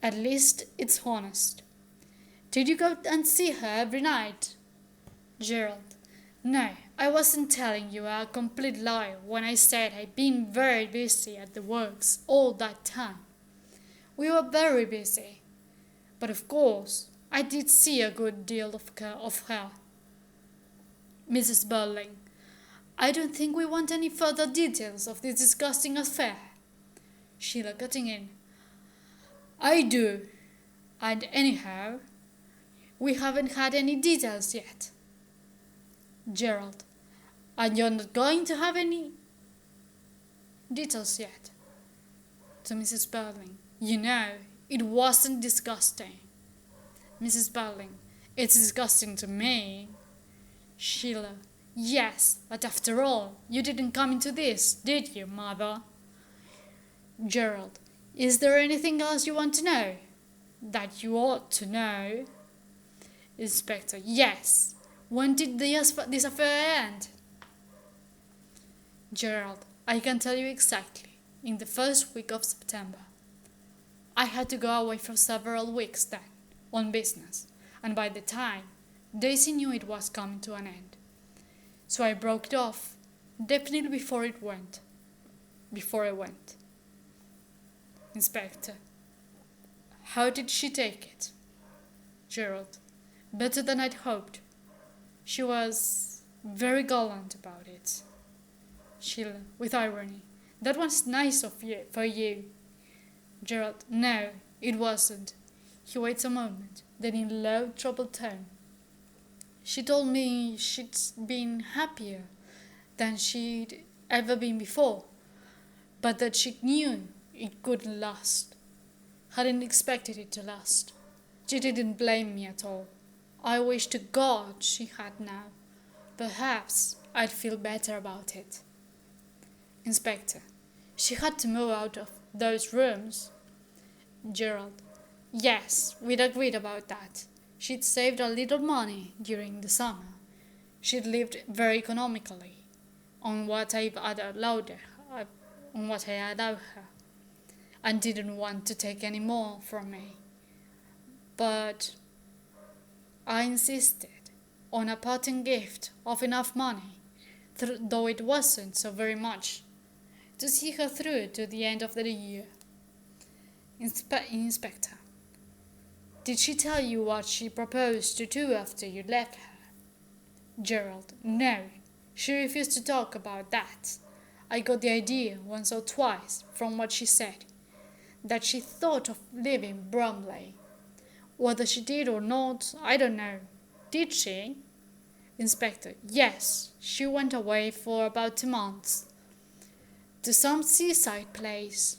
At least it's honest. Did you go and see her every night? Gerald. No, I wasn't telling you a complete lie when I said I'd been very busy at the works all that time. We were very busy. But of course, I did see a good deal of her. Mrs. Burling. I don't think we want any further details of this disgusting affair. Sheila cutting in. I do. And anyhow, we haven't had any details yet. Gerald. And you're not going to have any details yet. To Mrs. Burling. You know, it wasn't disgusting. Mrs. Burling. It's disgusting to me. Sheila. Yes, but after all, you didn't come into this, did you, Mother? Gerald. Is there anything else you want to know? That you ought to know? Inspector. Yes. When did this affair end? Gerald. I can tell you exactly. In the first week of September. I had to go away for several weeks then, on business, and by the time, Daisy knew it was coming to an end. So I broke it off, definitely before I went. Inspector. How did she take it? Gerald. Better than I'd hoped. She was very gallant about it. Sheila, with irony. That was nice for you. Gerald. No, it wasn't. He waits a moment, then in a low, troubled tone. She told me she'd been happier than she'd ever been before, but that she knew it couldn't last. Hadn't expected it to last. She didn't blame me at all. I wish to God she had now. Perhaps I'd feel better about it. Inspector. She had to move out of those rooms. Gerald. Yes, we'd agreed about that. She'd saved a little money during the summer. She'd lived very economically on what I had allowed her, and didn't want to take any more from me. But I insisted on a parting gift of enough money, though it wasn't so very much, to see her through to the end of the year. Inspector. Did she tell you what she proposed to do after you left her? Gerald. No, she refused to talk about that. I got the idea once or twice from what she said, that she thought of leaving Bromley. Whether she did or not, I don't know. Did she? Inspector. Yes, she went away for about 2 months. To some seaside place.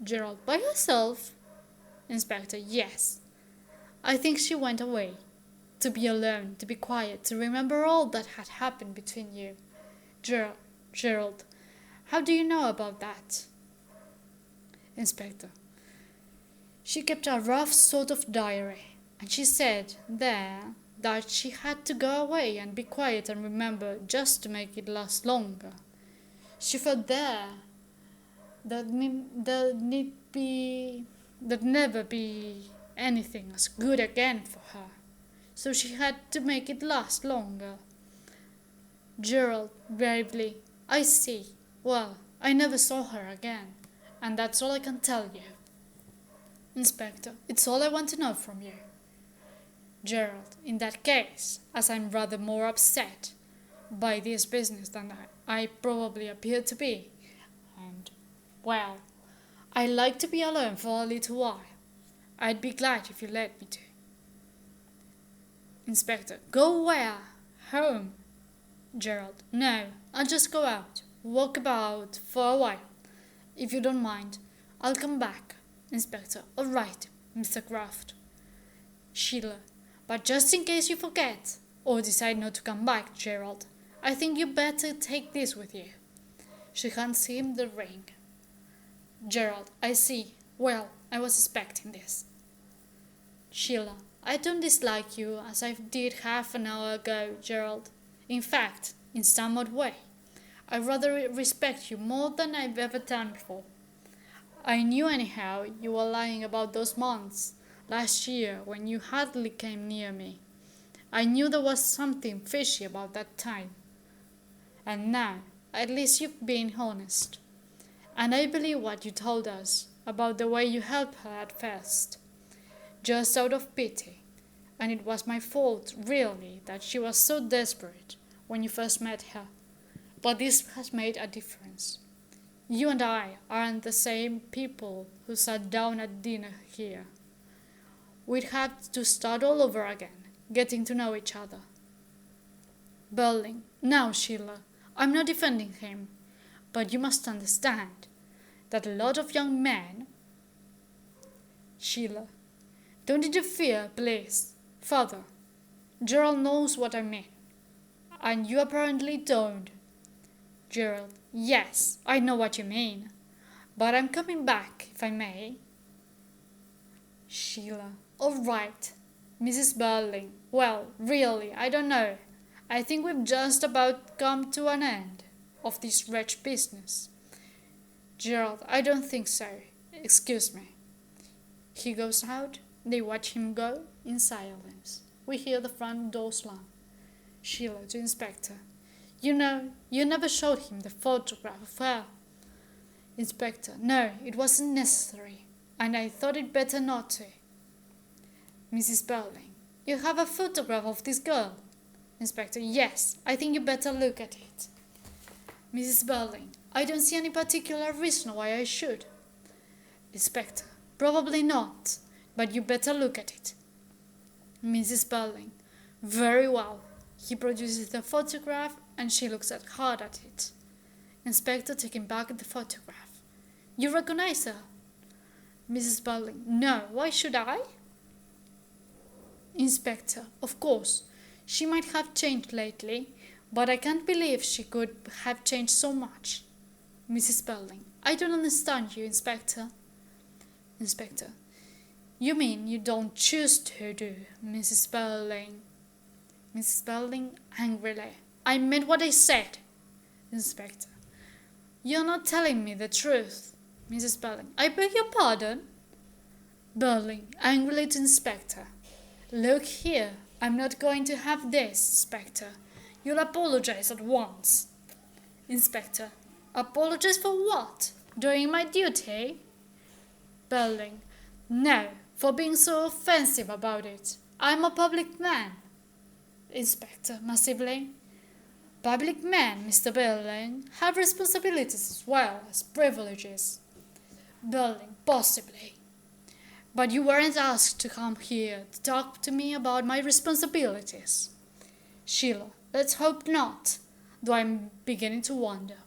Gerald. By herself? Inspector. Yes. I think she went away. To be alone, to be quiet, to remember all that had happened between you. Gerald. How do you know about that? Inspector. She kept a rough sort of diary, and she said there that she had to go away and be quiet and remember just to make it last longer. She felt there that never be anything as good again for her, so she had to make it last longer. Gerald, bravely. I see. Well, I never saw her again, and that's all I can tell you. Inspector, it's all I want to know from you. Gerald, in that case, as I'm rather more upset by this business than I probably appear to be, and, well, I like to be alone for a little while. I'd be glad if you let me to. Inspector, go where? Home. Gerald, no, I'll just go out, walk about for a while. If you don't mind, I'll come back. Inspector, all right, Mr. Kraft. Sheila, but just in case you forget, or decide not to come back, Gerald, I think you better take this with you. She hands him the ring. Gerald, I see. Well, I was expecting this. Sheila, I don't dislike you as I did half an hour ago, Gerald. In fact, in some odd way, I rather respect you more than I've ever done before. I knew anyhow you were lying about those months last year when you hardly came near me. I knew there was something fishy about that time. And now, at least you've been honest. And I believe what you told us about the way you helped her at first, just out of pity. And it was my fault, really, that she was so desperate when you first met her. But this has made a difference. You and I aren't the same people who sat down at dinner here. We'd have to start all over again, getting to know each other. Berling, now, Sheila, I'm not defending him, but you must understand that a lot of young men... Sheila, don't interfere, please. Father, Gerald knows what I mean, and you apparently don't. Gerald, yes, I know what you mean, but I'm coming back, if I may. Sheila, all right. Mrs. Berling, well, really, I don't know. I think we've just about come to an end of this wretched business. Gerald, I don't think so. Excuse me. He goes out. They watch him go in silence. We hear the front door slam. Sheila to Inspector. You know, you never showed him the photograph of her. Inspector. No, it wasn't necessary, and I thought it better not to. Mrs. Berling. You have a photograph of this girl? Inspector. Yes, I think you better look at it. Mrs. Berling. I don't see any particular reason why I should. Inspector. Probably not, but you better look at it. Mrs. Berling. Very well. He produces the photograph and she looks hard at it. Inspector taking back the photograph. You recognize her? Mrs. Berling. No, why should I? Inspector. Of course, she might have changed lately, but I can't believe she could have changed so much. Mrs. Berling. I don't understand you, Inspector. Inspector. You mean you don't choose to do, Mrs. Berling? Mrs. Berling angrily. I meant what I said. Inspector. You're not telling me the truth. Mrs. Berling. I beg your pardon? Berling angrily to Inspector. Look here, I'm not going to have this, Inspector. You'll apologize at once. Inspector. Apologize for what? Doing my duty? Berling. No, for being so offensive about it. I'm a public man. Inspector massively. Public men, Mr. Berling, have responsibilities as well as privileges. Berling. Possibly. But you weren't asked to come here to talk to me about my responsibilities. Sheila. Let's hope not, though I'm beginning to wonder.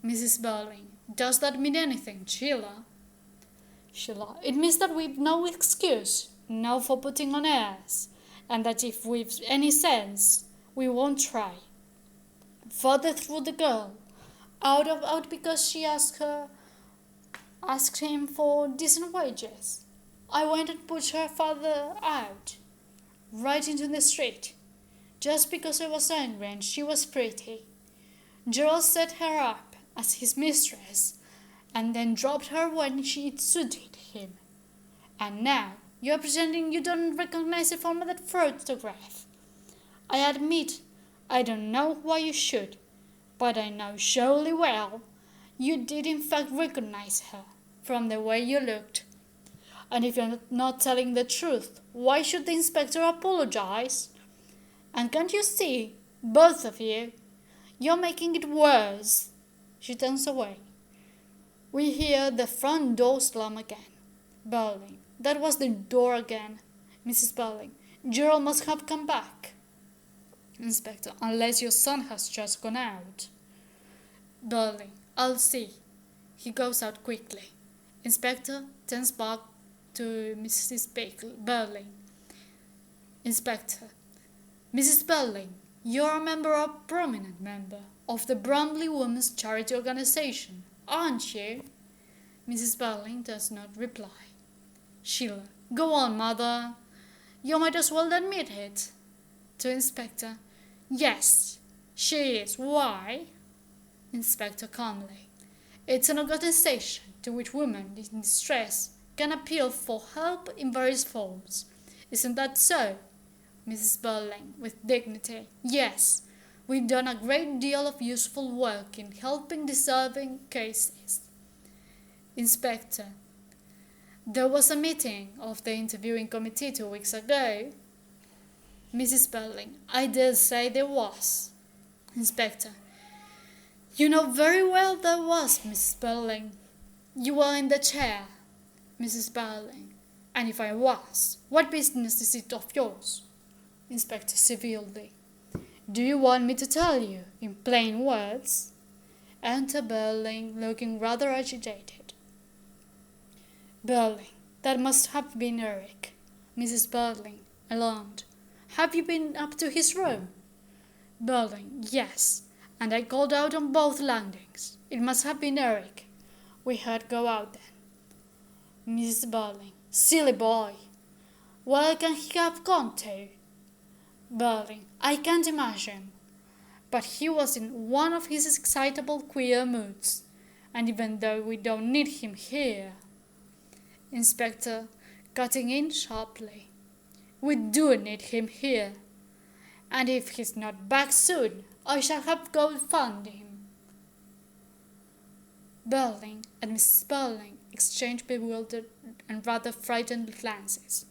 Mrs. Berling. Does that mean anything, Sheila? Sheila. It means that we've no excuse, no for putting on airs, and that if we've any sense, we won't try. Father threw the girl out because she asked him for decent wages. I went and pushed her father out, right into the street, just because I was angry and she was pretty. Gerald set her up as his mistress, and then dropped her when it suited him. And now you're pretending you don't recognize the form of that photograph. I admit I don't know why you should, but I know surely well you did in fact recognize her from the way you looked. And if you're not telling the truth, why should the inspector apologize? And can't you see, both of you, you're making it worse? She turns away. We hear the front door slam again. Berling. That was the door again. Mrs. Berling. Gerald must have come back. Inspector. Unless your son has just gone out. Berling. I'll see. He goes out quickly. Inspector turns back to Mrs. Berling. Inspector. Mrs. Berling, you're a prominent member of the Bromley Women's Charity Organization, aren't you? Mrs. Berling does not reply. Sheila. Go on, mother. You might as well admit it. To Inspector. Yes, she is. Why? Inspector calmly. It's an organization to which women in distress can appeal for help in various forms. Isn't that so, Mrs. Burling, with dignity? Yes, we've done a great deal of useful work in helping deserving cases. Inspector, there was a meeting of the interviewing committee 2 weeks ago. Mrs. Burling, I dare say there was. Inspector, you know very well there was, Mrs. Burling. You were in the chair, Mrs. Burling. And if I was, what business is it of yours? Inspector severely. Do you want me to tell you, in plain words? Enter Burling, looking rather agitated. Burling, that must have been Eric. Mrs. Burling, alarmed. Have you been up to his room? Burling, yes, and I called out on both landings. It must have been Eric. We heard go out then. Mrs. Burling, silly boy. Where can he have gone to? Burling, I can't imagine. But he was in one of his excitable queer moods, and even though we don't need him here. Inspector, cutting in sharply. We do need him here. And if he's not back soon, I shall have to go find him. Burling and Mrs. Burling exchanged bewildered and rather frightened glances.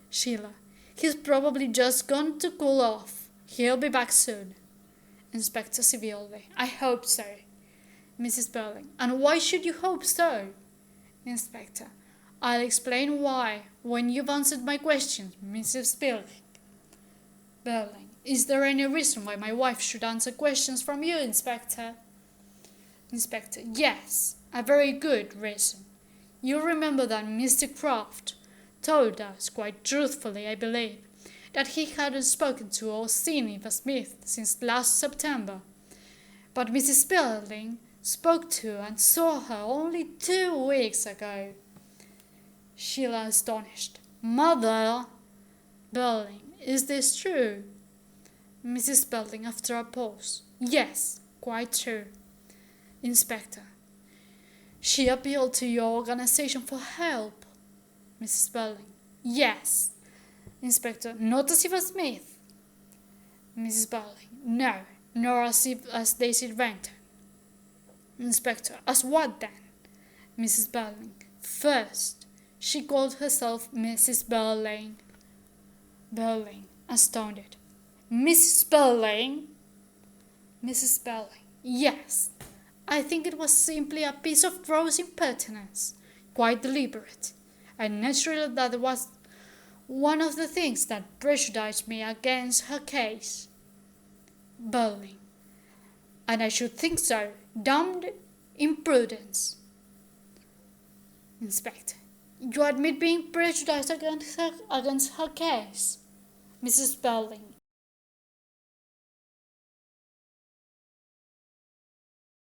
Sheila, he's probably just gone to cool off. He'll be back soon. Inspector severely, I hope so. Mrs. Burling, and why should you hope so? Inspector, I'll explain why when you've answered my questions, Mrs. Burling. Burling, is there any reason why my wife should answer questions from you, Inspector? Inspector, yes, a very good reason. You remember that Mr. Croft told us, quite truthfully, I believe, that he hadn't spoken to or seen Eva Smith since last September. But Mrs. Burling spoke to and saw her only 2 weeks ago. Sheila astonished. Mother! Burling, is this true? Mrs. Burling, after a pause. Yes, quite true. Inspector, she appealed to your organization for help. Mrs. Burling, yes. Inspector, not as Eva Smith. Mrs. Burling, no, nor as Daisy Renton. Inspector, as what then? Mrs. Burling, first, she called herself Mrs. Burling. Burling, astounded. Mrs. Burling? Mrs. Burling, yes. I think it was simply a piece of gross impertinence, quite deliberate, and naturally that was one of the things that prejudiced me against her case. Burling, and I should think so, damned imprudence. Inspector, you admit being prejudiced against her case? Mrs. Burling,